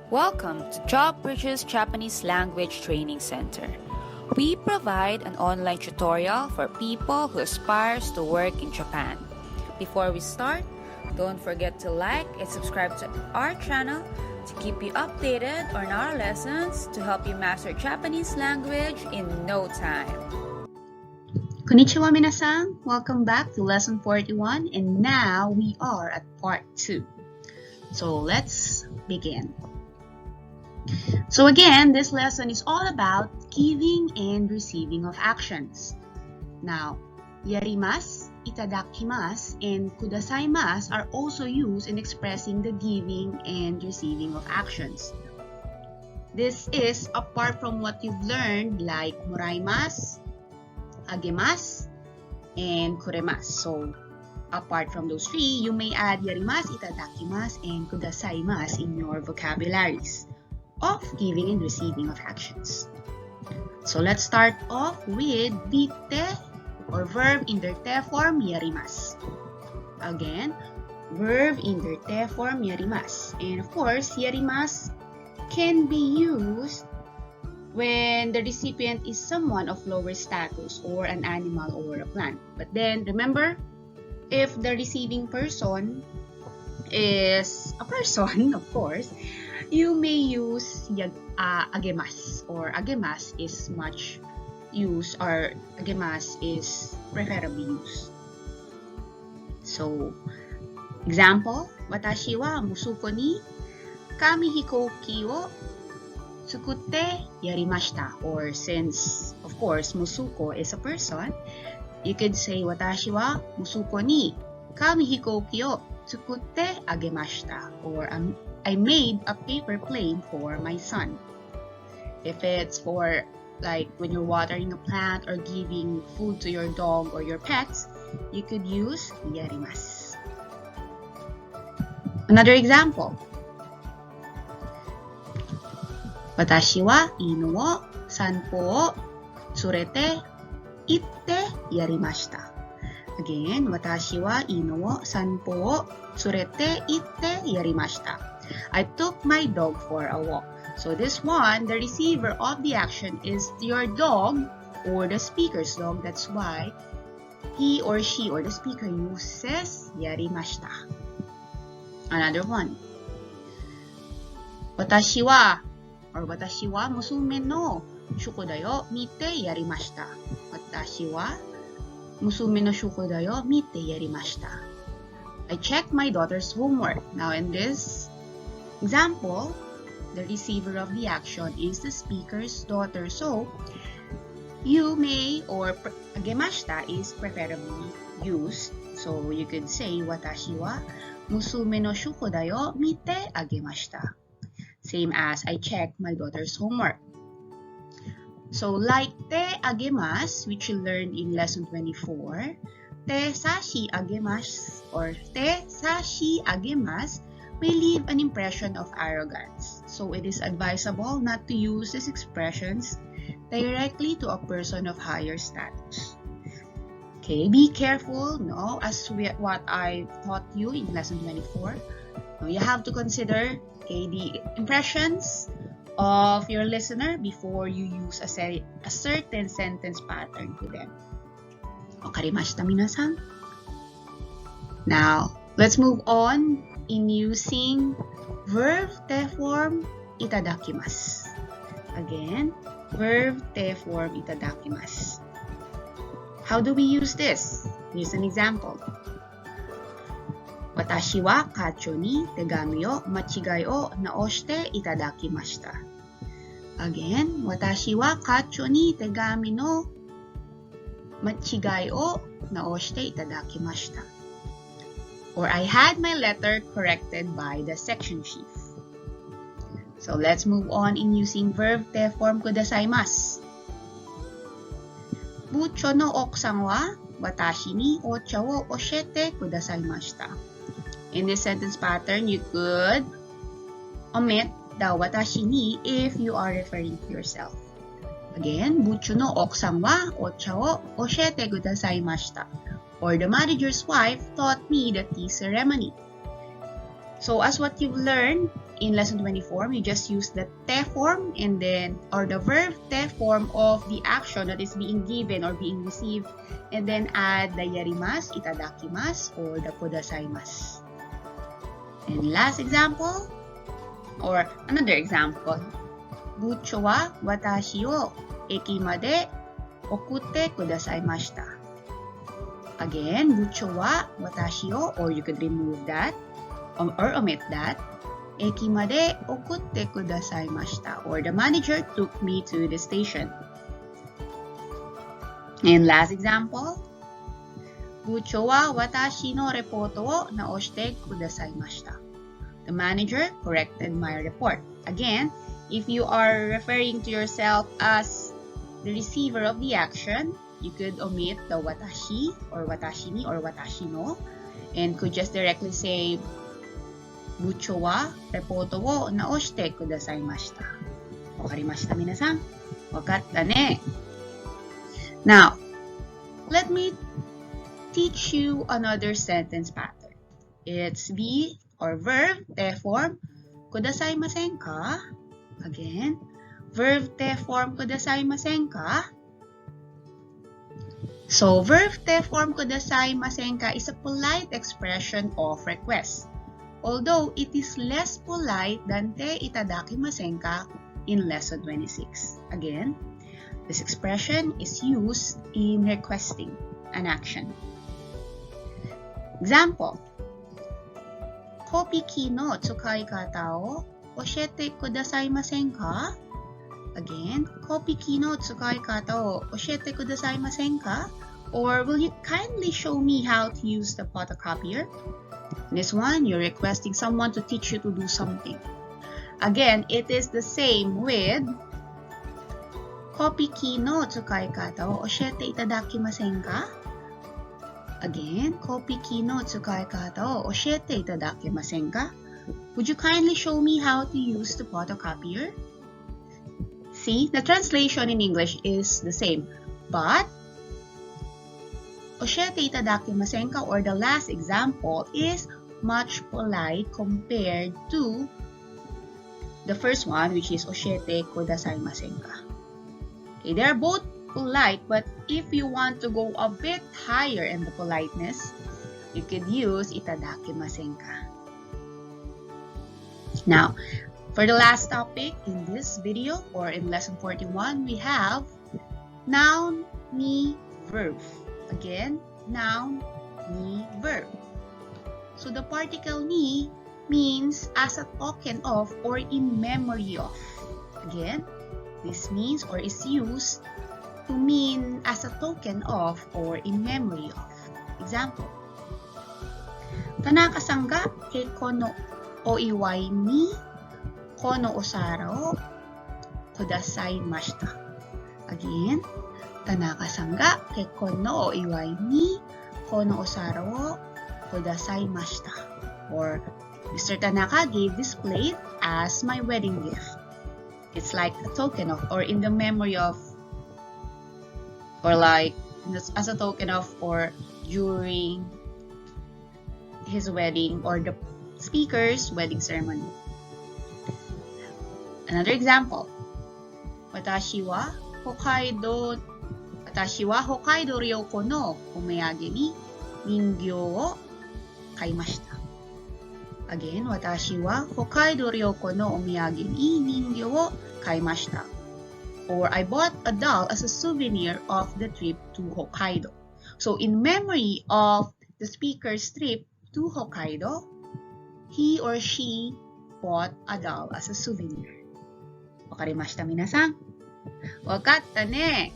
Welcome to Job Bridges Japanese Language Training Center. We provide an online tutorial for people who aspires to work in Japan. Before we start, don't forget to like and subscribe to our channel to keep you updated on our lessons to help you master Japanese language in no time. Konnichiwa minasan! Welcome back to lesson 41 and now we are at part 2. So let's begin. So again, this lesson is all about giving and receiving of actions. Now, yarimasu, itadakimasu, and kudasaimasu are also used in expressing the giving and receiving of actions. This is apart from what you've learned like moraimasu, agemasu, and kuremasu. So, apart from those three, you may add yarimasu, itadakimasu, and kudasaimasu in your vocabularies of giving and receiving of actions. So let's start off with the te or verb in their te form yarimasu. Again, verb in their te form yarimasu. And of course, yarimasu can be used when the recipient is someone of lower status or an animal or a plant. But then remember, if the receiving person is a person, of course, you may use agemasu, or agemasu is much used, or agemasu is preferably used. So, example, watashi wa musuko ni kami hikoki wo tsukute yarimashita. Or since, of course, musuko is a person, you could say watashi wa musuko ni kami hikoki wo tsukute agemashita. Or I made a paper plane for my son. If it's for like when you're watering a plant or giving food to your dog or your pets, you could use yarimasu. Another example. Watashi wa inu wo sanpo wo tsurete itte yarimashita. Again, watashi wa inu wo sanpo wo tsurete itte yarimashita. I took my dog for a walk. So this one, the receiver of the action is your dog or the speaker's dog. That's why he or she or the speaker uses yarimashita. Another one. Watashi wa musume no shuko da yo mite yarimashita. Watashi wa musume no shuko da yo mite yarimashita. I checked my daughter's homework. Now in this example, the receiver of the action is the speaker's daughter. So, you may, or agemashita is preferably used. So, you could say, watashi wa musume no shuko da yo mite agemashita. Same as I checked my daughter's homework. So, like te agemasu, which you learned in lesson 24, te sashi agemasu or te sashi agemasu may leave an impression of arrogance. So it is advisable not to use these expressions directly to a person of higher status. Okay, be careful, no, as what I taught you in lesson 24. No, you have to consider the impressions of your listener before you use a certain sentence pattern to them. Wakarimashita minasan? Now, let's move on in using verb te form itadakimasu. Again, verb te form itadakimasu. How do we use this? Here's an example. Watashi wa kacho ni tegami o machigai o naoshite itadakimashita. Again, watashi wa kacho ni tegami no machigai o naoshite itadakimashita. Or I had my letter corrected by the section chief. So let's move on in using verb te form kudasaimasu. Bucho no okusan wa watashi ni ocha wo oshete kudasaimashita. In this sentence pattern, you could omit the watashi ni if you are referring to yourself. Again, bucho no okusan wa ocha wo oshete kudasaimashita. Or the manager's wife taught me the tea ceremony. So as what you've learned in lesson 24, we just use the te form and then, or the verb te form of the action that is being given or being received, and then add the yarimasu, itadakimasu, or the kudasaimasu. And last example, or another example, bucho wa watashi o eki made okutte kudasaimashita. Again, bucho wa watashi o, or you could remove that or omit that. Eki made okutte kudasaimashita, or the manager took me to the station. And last example, bucho wa watashi no reporto wo naoshite kudasaimashita. The manager corrected my report. Again, if you are referring to yourself as the receiver of the action, you could omit the watashi or watashi ni or watashi no, and could just directly say bucho wa reporto wo naoshite kudasaimashita. Wakarimashita minasan? Wakatta ne. Now, let me teach you another sentence pattern. It's be or verb te form kudasaimasen ka. Again, verb te form kudasaimasen ka. So, verb te form kudasaimasen ka is a polite expression of request, although it is less polite than te itadakimasen ka in lesson 26. Again, this expression is used in requesting an action. Example, Kopiki no tsukai kata o oshete kudasaimasen ka? Again, Kopiki no tsukai kata o oshete kudasaimasen ka? Or will you kindly show me how to use the photocopier? This one, you're requesting someone to teach you to do something. Again, it is the same with Kopiki no tsukai kata o oshete itadakimasen ka? Again, Kopiki no tsukai kata o oshete itadakimasen ka? Would you kindly show me how to use the photocopier? See, the translation in English is the same, but oshete itadakimasen ka, or the last example, is much polite compared to the first one, which is oshete kudasaimasen ka. Okay, they're both polite, but if you want to go a bit higher in the politeness, you could use itadakimasen ka. Now, for the last topic in this video, or in lesson 41, we have noun, ni, verb. Again, noun, ni, verb. So the particle ni means as a token of or in memory of. Again, this means or is used to mean as a token of or in memory of. Example, Tanaka-sanga kei kono o iwai ni kono osara o kudasaimashita. Again, Tanaka-sanga kei kono o iwai ni kono osara o kudasaimashita. Or, Mr. Tanaka gave this plate as my wedding gift. It's like a token of, or in the memory of, or like as a token of, or during his wedding, or the speaker's wedding ceremony. Another example, Watashi wa Hokkaido ryoko no omiyage ni ningyō o kaimashita. Again, Watashi wa Hokkaido ryoko no omiyage ni ningyō o kaimashita. Or I bought a doll as a souvenir of the trip to Hokkaido. So in memory of the speaker's trip to Hokkaido, he or she bought a doll as a souvenir. Wakarimashita minasan? Wakatta ne!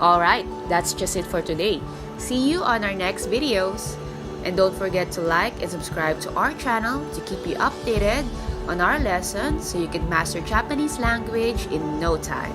Alright, that's just it for today. See you on our next videos. And don't forget to like and subscribe to our channel to keep you updated on our lessons so you can master Japanese language in no time.